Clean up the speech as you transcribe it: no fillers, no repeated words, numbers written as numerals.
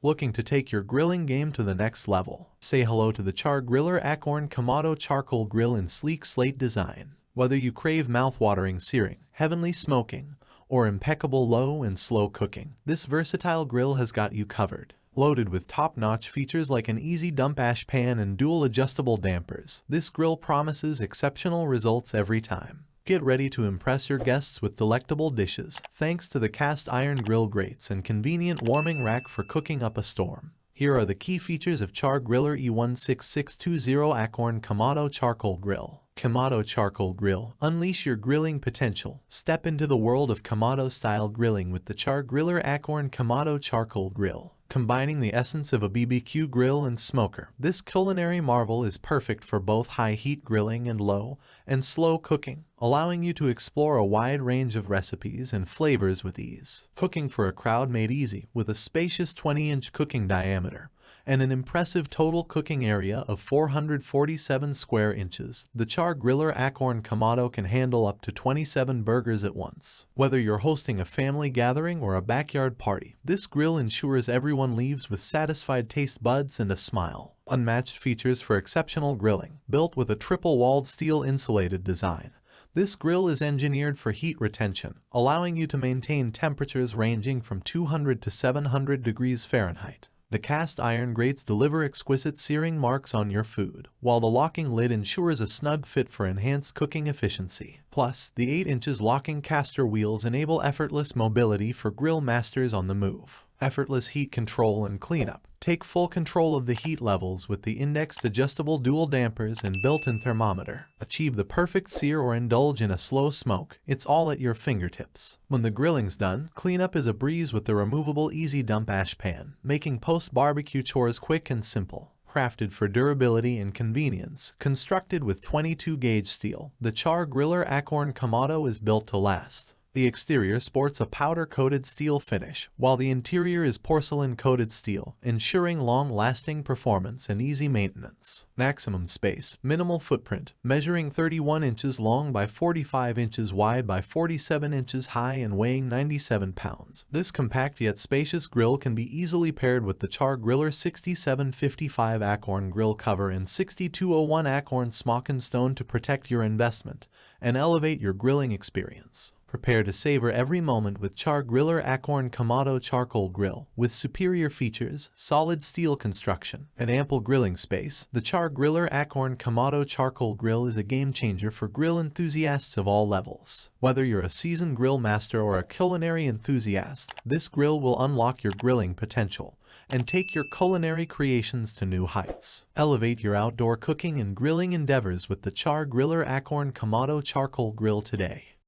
Looking to take your grilling game to the next level? Say hello to the Char-Griller Akorn Kamado charcoal grill in sleek slate design. Whether you crave mouth-watering searing, heavenly smoking, or impeccable low and slow cooking, this versatile grill has got you covered. Loaded with top-notch features like an easy dump ash pan and dual adjustable dampers, this grill promises exceptional results every time. Get ready to impress your guests with delectable dishes, thanks to the cast iron grill grates and convenient warming rack for cooking up a storm. Here are the key features of Char-Griller E16620 Akorn Kamado Charcoal Grill. Kamado Charcoal Grill. Unleash your grilling potential. Step into the world of Kamado-Style grilling with the Char-Griller Akorn Kamado Charcoal Grill. Combining the essence of a BBQ grill and smoker, this culinary marvel is perfect for both high-heat grilling and low and slow cooking, allowing you to explore a wide range of recipes and flavors with ease. Cooking for a crowd made easy with a spacious 20-inch cooking diameter and an impressive total cooking area of 447 square inches, the Char-Griller Akorn Kamado can handle up to 27 burgers at once. Whether you're hosting a family gathering or a backyard party, this grill ensures everyone leaves with satisfied taste buds and a smile. Unmatched features for exceptional grilling. Built with a triple-walled steel insulated design, this grill is engineered for heat retention, allowing you to maintain temperatures ranging from 200 to 700 degrees Fahrenheit. The cast iron grates deliver exquisite searing marks on your food, while the locking lid ensures a snug fit for enhanced cooking efficiency. Plus, the 8 inches locking caster wheels enable effortless mobility for grill masters on the move. Effortless heat control and cleanup. Take full control of the heat levels with the indexed adjustable dual dampers and built-in thermometer. Achieve the perfect sear or indulge in a slow smoke. It's all at your fingertips. When the grilling's done, cleanup is a breeze with the removable easy dump ash pan, making post-barbecue chores quick and simple. Crafted for durability and convenience, constructed with 22-gauge steel, the Char-Griller Akorn Kamado is built to last. The exterior sports a powder-coated steel finish, while the interior is porcelain-coated steel, ensuring long-lasting performance and easy maintenance. Maximum space, minimal footprint, measuring 31 inches long by 45 inches wide by 47 inches high and weighing 97 pounds. This compact yet spacious grill can be easily paired with the Char-Griller 6755 Akorn grill cover and 6201 Akorn smoke and stone to protect your investment and elevate your grilling experience. Prepare to savor every moment with Char-Griller Akorn Kamado Charcoal Grill. With superior features, solid steel construction, and ample grilling space, the Char-Griller Akorn Kamado Charcoal Grill is a game-changer for grill enthusiasts of all levels. Whether you're a seasoned grill master or a culinary enthusiast, this grill will unlock your grilling potential and take your culinary creations to new heights. Elevate your outdoor cooking and grilling endeavors with the Char-Griller Akorn Kamado Charcoal Grill today.